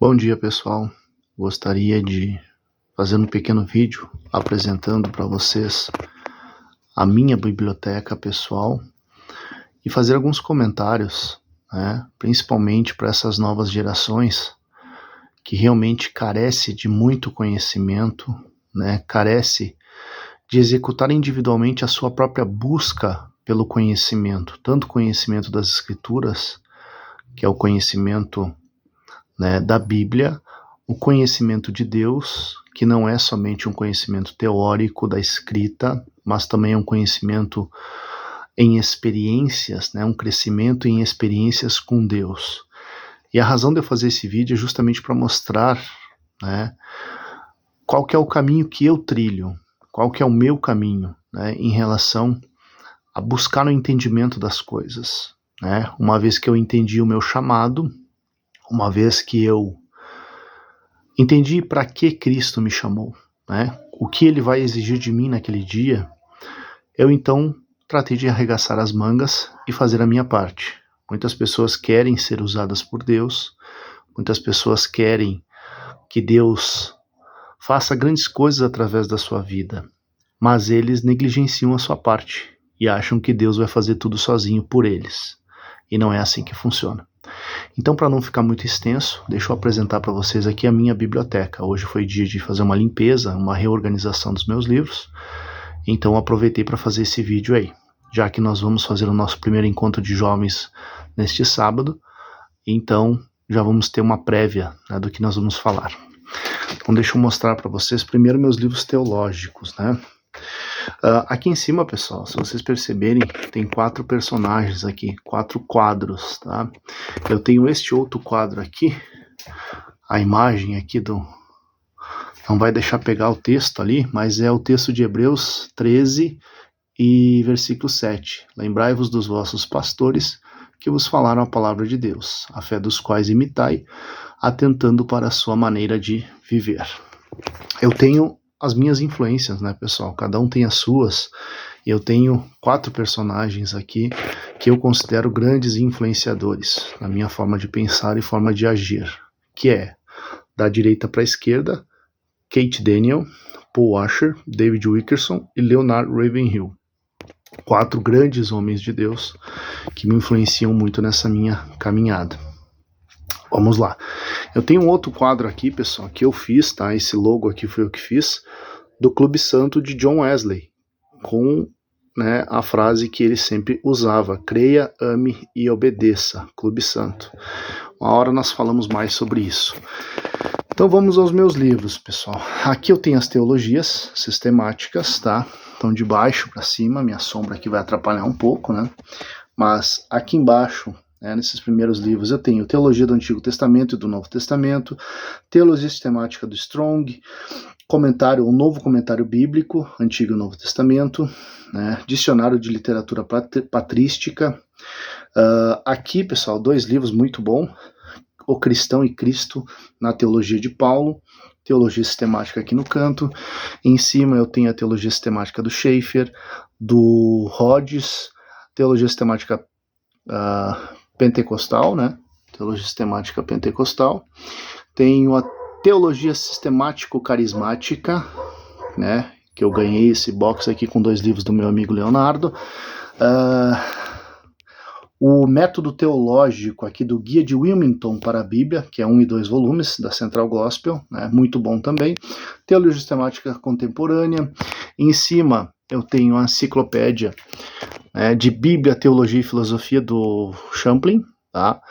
Bom dia, pessoal. Gostaria de fazer um pequeno vídeo apresentando para vocês a minha biblioteca pessoal e fazer alguns comentários, principalmente para essas novas gerações que realmente carece de muito conhecimento, carece de executar individualmente a sua própria busca pelo conhecimento, tanto conhecimento das Escrituras, que é o conhecimento da Bíblia, o conhecimento de Deus, que não é somente um conhecimento teórico da escrita, mas também é um conhecimento em experiências, um crescimento em experiências com Deus. E a razão de eu fazer esse vídeo é justamente para mostrar qual que é o caminho que eu trilho, qual que é o meu caminho em relação a buscar o entendimento das coisas. Uma vez que eu entendi o meu chamado, uma vez que eu entendi para que Cristo me chamou, o que Ele vai exigir de mim naquele dia, eu então tratei de arregaçar as mangas e fazer a minha parte. Muitas pessoas querem ser usadas por Deus, muitas pessoas querem que Deus faça grandes coisas através da sua vida, mas eles negligenciam a sua parte e acham que Deus vai fazer tudo sozinho por eles. E não é assim que funciona. Então, para não ficar muito extenso, deixa eu apresentar para vocês aqui a minha biblioteca. Hoje foi dia de fazer uma limpeza, uma reorganização dos meus livros, então aproveitei para fazer esse vídeo aí, já que nós vamos fazer o nosso primeiro encontro de jovens neste sábado, então já vamos ter uma prévia do que nós vamos falar. Então deixa eu mostrar para vocês primeiro meus livros teológicos, aqui em cima, pessoal, se vocês perceberem, tem 4 personagens aqui, 4 quadros, tá? Eu tenho este outro quadro aqui, a imagem aqui não vai deixar pegar o texto ali, mas é o texto de Hebreus 13 e versículo 7. Lembrai-vos dos vossos pastores que vos falaram a palavra de Deus, a fé dos quais imitai, atentando para a sua maneira de viver. Eu tenho as minhas influências, pessoal? Cada um tem as suas. Eu tenho 4 personagens aqui que eu considero grandes influenciadores na minha forma de pensar e forma de agir, que é, da direita para a esquerda, Kate Daniel, Paul Washer, David Wilkerson e Leonard Ravenhill. 4 grandes homens de Deus que me influenciam muito nessa minha caminhada. Vamos lá. Eu tenho um outro quadro aqui, pessoal, que eu fiz, tá? Esse logo aqui foi eu que fiz, do Clube Santo de John Wesley, com a frase que ele sempre usava: creia, ame e obedeça, Clube Santo. Uma hora nós falamos mais sobre isso. Então vamos aos meus livros, pessoal. Aqui eu tenho as teologias sistemáticas, tá? Então de baixo para cima, minha sombra aqui vai atrapalhar um pouco, Mas aqui embaixo, nesses primeiros livros, eu tenho Teologia do Antigo Testamento e do Novo Testamento, Teologia Sistemática do Strong, um novo comentário bíblico, Antigo e Novo Testamento, Dicionário de Literatura Patrística. Aqui, pessoal, 2 livros muito bons, O Cristão e Cristo na Teologia de Paulo, Teologia Sistemática aqui no canto. Em cima eu tenho a Teologia Sistemática do Schaeffer, do Rhodes, Teologia Sistemática Pentecostal, Teologia Sistemática Pentecostal. Tenho a Teologia Sistemático-Carismática, que eu ganhei esse box aqui com 2 livros do meu amigo Leonardo. O Método Teológico aqui do Guia de Wilmington para a Bíblia, que é 1 e 2 volumes, da Central Gospel, muito bom também. Teologia Sistemática Contemporânea. Em cima eu tenho a enciclopédia de Bíblia, Teologia e Filosofia do Champlin, tá?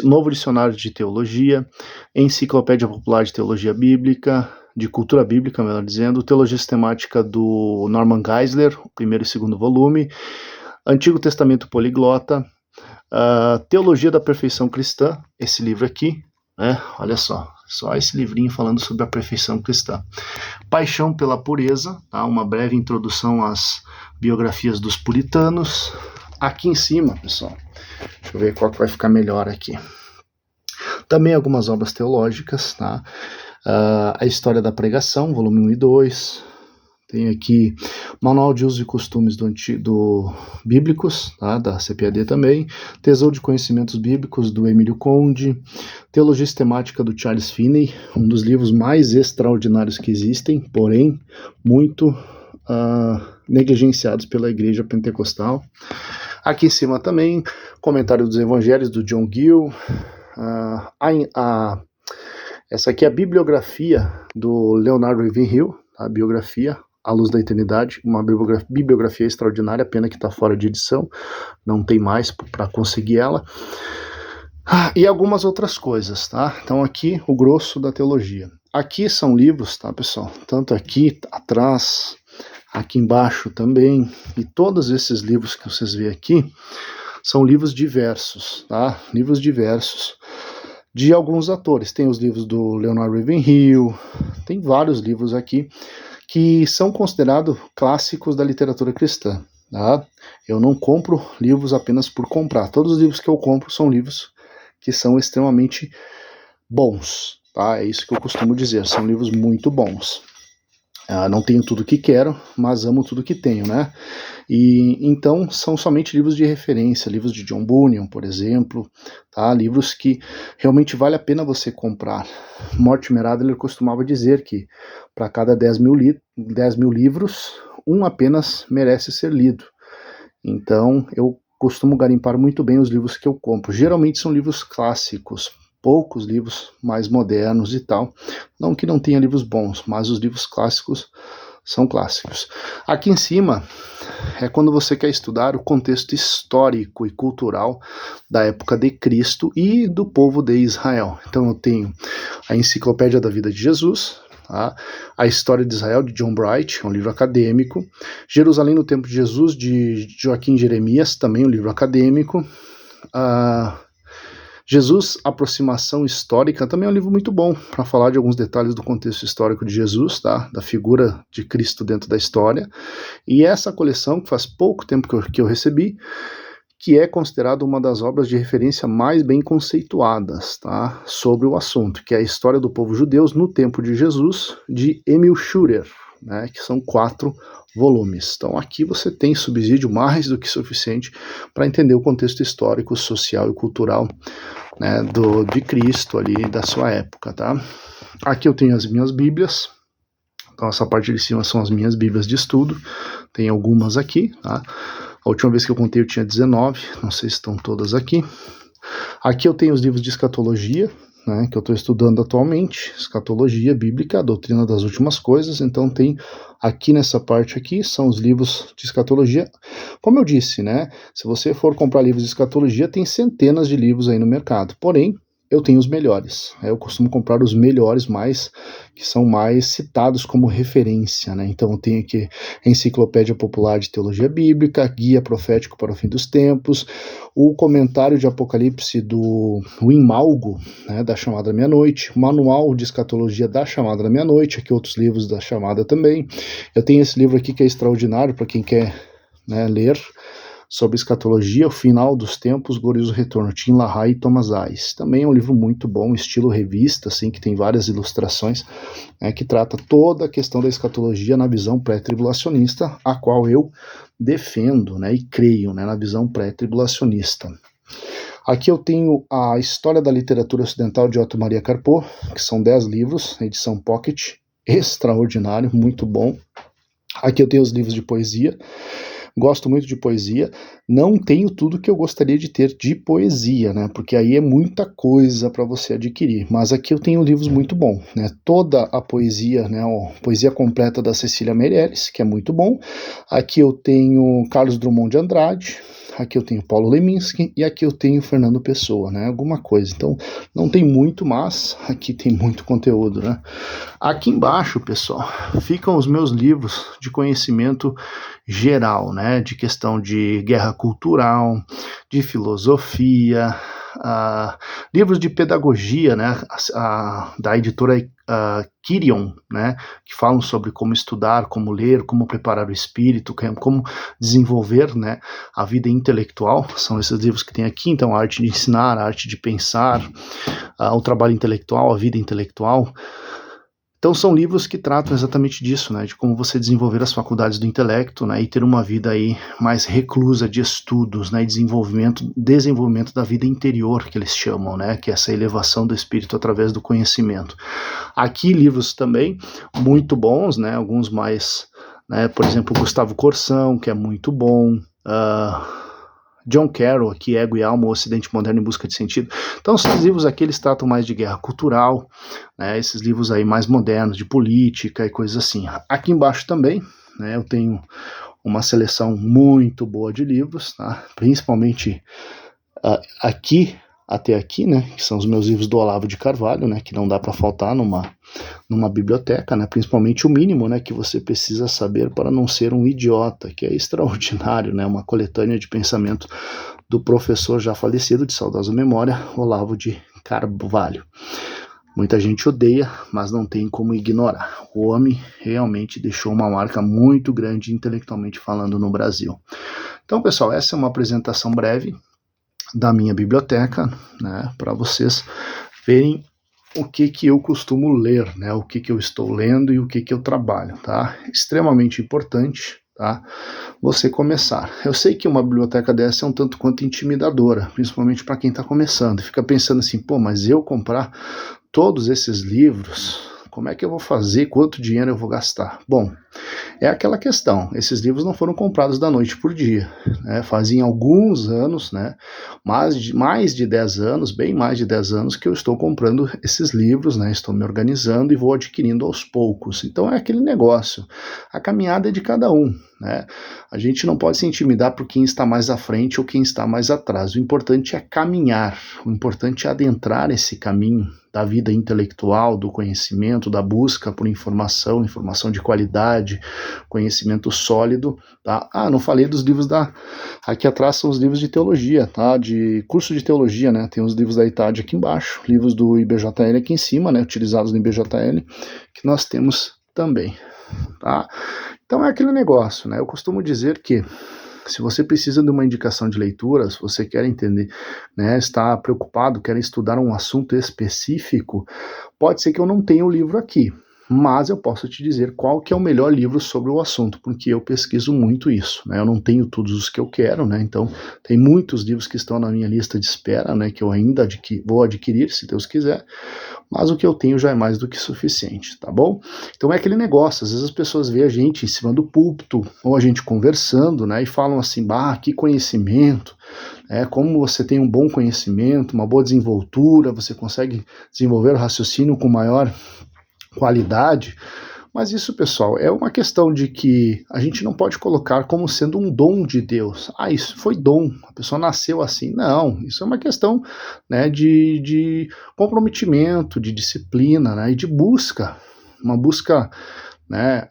Novo Dicionário de Teologia, Enciclopédia Popular de Teologia Bíblica, de Cultura Bíblica, melhor dizendo, Teologia Sistemática do Norman Geisler, o 1º e 2º volume, Antigo Testamento Poliglota, Teologia da Perfeição Cristã, esse livro aqui, olha só esse livrinho falando sobre a perfeição cristã. Paixão pela Pureza, tá? Uma breve introdução às biografias dos puritanos. Aqui em cima, pessoal, deixa eu ver qual que vai ficar melhor aqui. Também algumas obras teológicas, tá? A História da Pregação, volume 1 e 2, Tenho aqui Manual de Usos e Costumes do Bíblicos, tá? Da CPAD também, Tesouro de Conhecimentos Bíblicos, do Emílio Conde, Teologia Sistemática, do Charles Finney, um dos livros mais extraordinários que existem, porém muito negligenciados pela Igreja Pentecostal. Aqui em cima também, Comentário dos Evangelhos, do John Gill. Essa aqui é a bibliografia do Leonard Ravenhill, a biografia A Luz da Eternidade, uma bibliografia extraordinária, pena que está fora de edição, não tem mais para conseguir ela. E algumas outras coisas, tá? Então aqui o grosso da teologia. Aqui são livros, tá, pessoal? Tanto aqui atrás, aqui embaixo também, e todos esses livros que vocês veem aqui são livros diversos, tá? Livros diversos de alguns autores. Tem os livros do Leonard Ravenhill, tem vários livros aqui que são considerados clássicos da literatura cristã, tá? Eu não compro livros apenas por comprar. Todos os livros que eu compro são livros que são extremamente bons, tá? É isso que eu costumo dizer, são livros muito bons. Não tenho tudo que quero, mas amo tudo que tenho, né? E então são somente livros de referência, livros de John Bunyan, por exemplo, tá? Livros que realmente vale a pena você comprar. Mortimer Adler costumava dizer que para cada 10 mil livros, um apenas merece ser lido. Então eu costumo garimpar muito bem os livros que eu compro. Geralmente são livros clássicos, poucos livros mais modernos e tal. Não que não tenha livros bons, mas os livros clássicos são clássicos. Aqui em cima é quando você quer estudar o contexto histórico e cultural da época de Cristo e do povo de Israel. Então eu tenho a Enciclopédia da Vida de Jesus, tá? A História de Israel, de John Bright, um livro acadêmico. Jerusalém no Tempo de Jesus, de Joaquim Jeremias, também um livro acadêmico. Jesus, Aproximação Histórica, também é um livro muito bom para falar de alguns detalhes do contexto histórico de Jesus, tá? Da figura de Cristo dentro da história. E essa coleção, que faz pouco tempo que eu recebi, que é considerada uma das obras de referência mais bem conceituadas, tá? Sobre o assunto, que é a História do Povo Judeus no Tempo de Jesus, de Emil Schurer, né? Que são 4 volumes. Então aqui você tem subsídio mais do que suficiente para entender o contexto histórico, social e cultural, né, de Cristo ali, da sua época, tá? Aqui eu tenho as minhas bíblias. Então essa parte de cima são as minhas bíblias de estudo. Tem algumas aqui, tá? A última vez que eu contei eu tinha 19, não sei se estão todas aqui. Aqui eu tenho os livros de escatologia, né, que eu estou estudando atualmente, escatologia bíblica, a doutrina das últimas coisas. Então tem aqui nessa parte aqui, são os livros de escatologia. Como eu disse, né, se você for comprar livros de escatologia, tem centenas de livros aí no mercado, porém, eu tenho os melhores, eu costumo comprar os melhores, que são mais citados como referência, né? Então eu tenho aqui a Enciclopédia Popular de Teologia Bíblica, Guia Profético para o Fim dos Tempos, o Comentário de Apocalipse do Wim-Malgo, né, da Chamada da Meia-Noite, o Manual de Escatologia da Chamada da Meia-Noite, aqui outros livros da Chamada também. Eu tenho esse livro aqui que é extraordinário para quem quer, né, ler, sobre escatologia, o final dos tempos, glorioso retorno, Tim LaHaye e Thomas Ice. Também é um livro muito bom, estilo revista, assim, que tem várias ilustrações, né, que trata toda a questão da escatologia na visão pré-tribulacionista, a qual eu defendo, né, e creio, né, na visão pré-tribulacionista. Aqui eu tenho a História da Literatura Ocidental de Otto Maria Carpo, que são 10 livros, edição Pocket, extraordinário, muito bom. Aqui eu tenho os livros de poesia. Gosto muito de poesia, não tenho tudo que eu gostaria de ter de poesia, né, porque aí é muita coisa para você adquirir, mas aqui eu tenho livros muito bons, né, toda a poesia, né, poesia completa da Cecília Meirelles, que é muito bom. Aqui eu tenho Carlos Drummond de Andrade, aqui eu tenho Paulo Leminski e aqui eu tenho Fernando Pessoa, né, alguma coisa. Então não tem muito, mas aqui tem muito conteúdo, né. Aqui embaixo, pessoal, ficam os meus livros de conhecimento geral, né, de questão de guerra cultural, de filosofia, livros de pedagogia, né, da editora Quirion, né, que falam sobre como estudar, como ler, como preparar o espírito, como desenvolver, né, a vida intelectual. São esses livros que tem aqui. Então, a arte de ensinar, a arte de pensar, o trabalho intelectual, a vida intelectual. Então são livros que tratam exatamente disso, né, de como você desenvolver as faculdades do intelecto, né, e ter uma vida aí mais reclusa de estudos, né, e desenvolvimento da vida interior, que eles chamam, né, que é essa elevação do espírito através do conhecimento. Aqui livros também muito bons, né, alguns mais, né, por exemplo, Gustavo Corsão, que é muito bom, John Carroll, aqui, Ego e Alma, o Ocidente Moderno em Busca de Sentido. Então, esses livros aqui, eles tratam mais de guerra cultural, né, esses livros aí mais modernos, de política e coisas assim. Aqui embaixo também, né, eu tenho uma seleção muito boa de livros, tá, principalmente até aqui, né, que são os meus livros do Olavo de Carvalho, né, que não dá para faltar numa biblioteca, né, principalmente o mínimo, né, que você precisa saber para não ser um idiota, que é extraordinário, né, uma coletânea de pensamento do professor já falecido, de saudosa memória, Olavo de Carvalho. Muita gente odeia, mas não tem como ignorar. O homem realmente deixou uma marca muito grande intelectualmente falando no Brasil. Então, pessoal, essa é uma apresentação breve da minha biblioteca, né, para vocês verem o que eu costumo ler, né, o que eu estou lendo e o que eu trabalho, tá? Extremamente importante, tá? Você começar. Eu sei que uma biblioteca dessa é um tanto quanto intimidadora, principalmente para quem está começando, fica pensando assim, pô, mas eu comprar todos esses livros, como é que eu vou fazer, quanto dinheiro eu vou gastar? Bom, é aquela questão, esses livros não foram comprados da noite por dia, né? Fazem alguns anos, né? Mais de 10 anos, bem mais de 10 anos que eu estou comprando esses livros, né? Estou me organizando e vou adquirindo aos poucos. Então é aquele negócio, a caminhada é de cada um, né? A gente não pode se intimidar por quem está mais à frente ou quem está mais atrás. O importante é caminhar, o importante é adentrar esse caminho da vida intelectual, do conhecimento, da busca por informação de qualidade, conhecimento sólido, tá? Não falei dos livros aqui atrás são os livros de teologia, tá? De curso de teologia, né? Tem os livros da ITAD aqui embaixo, livros do IBJL aqui em cima, né? Utilizados no IBJL, que nós temos também, tá? Então é aquele negócio, né? Eu costumo dizer que se você precisa de uma indicação de leitura, se você quer entender, né, está preocupado, quer estudar um assunto específico, pode ser que eu não tenha o livro aqui, mas eu posso te dizer qual que é o melhor livro sobre o assunto, porque eu pesquiso muito isso, né? Eu não tenho todos os que eu quero, né? Então tem muitos livros que estão na minha lista de espera, né, que eu ainda vou adquirir, se Deus quiser, mas o que eu tenho já é mais do que suficiente, tá bom? Então é aquele negócio, às vezes as pessoas veem a gente em cima do púlpito, ou a gente conversando, né, e falam assim, que conhecimento, como você tem um bom conhecimento, uma boa desenvoltura, você consegue desenvolver o raciocínio com maior qualidade. Mas isso, pessoal, é uma questão de que a gente não pode colocar como sendo um dom de Deus. Isso foi dom, a pessoa nasceu assim. Não, isso é uma questão, né, de comprometimento, de disciplina, né, e de busca. Uma busca, né,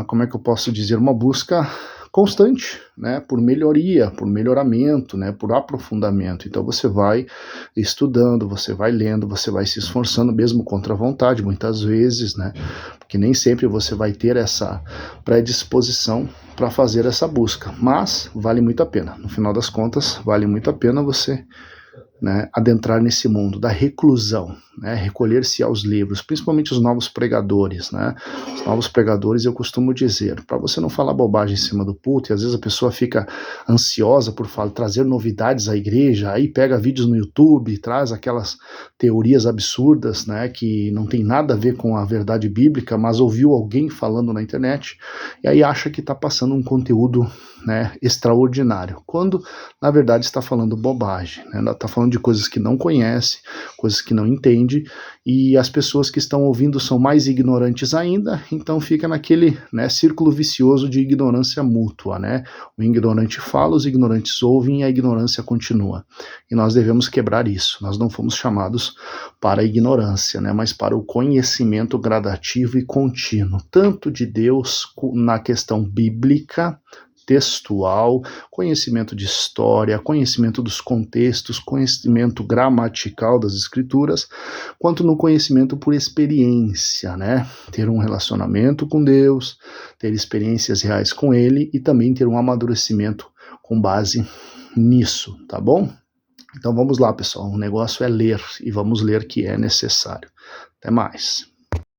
como é que eu posso dizer? Uma busca constante, né, por melhoria, por melhoramento, né, por aprofundamento. Então você vai estudando, você vai lendo, você vai se esforçando mesmo contra a vontade, muitas vezes, né, porque nem sempre você vai ter essa predisposição para fazer essa busca, mas vale muito a pena. No final das contas, vale muito a pena você, né, adentrar nesse mundo da reclusão, né, recolher-se aos livros, principalmente os novos pregadores, né? Os novos pregadores, eu costumo dizer, para você não falar bobagem em cima do púlpito, e às vezes a pessoa fica ansiosa por trazer novidades à igreja, aí pega vídeos no YouTube, traz aquelas teorias absurdas, né, que não tem nada a ver com a verdade bíblica, mas ouviu alguém falando na internet, e aí acha que está passando um conteúdo, né, extraordinário, quando na verdade está falando bobagem, né? Está falando de coisas que não conhece, coisas que não entende, e as pessoas que estão ouvindo são mais ignorantes ainda, então fica naquele, né, círculo vicioso de ignorância mútua, né? O ignorante fala, os ignorantes ouvem e a ignorância continua. E nós devemos quebrar isso. Nós não fomos chamados para a ignorância, né, mas para o conhecimento gradativo e contínuo, tanto de Deus na questão bíblica, textual, conhecimento de história, conhecimento dos contextos, conhecimento gramatical das escrituras, quanto no conhecimento por experiência, né? Ter um relacionamento com Deus, ter experiências reais com Ele e também ter um amadurecimento com base nisso, tá bom? Então vamos lá, pessoal, o negócio é ler e vamos ler que é necessário. Até mais.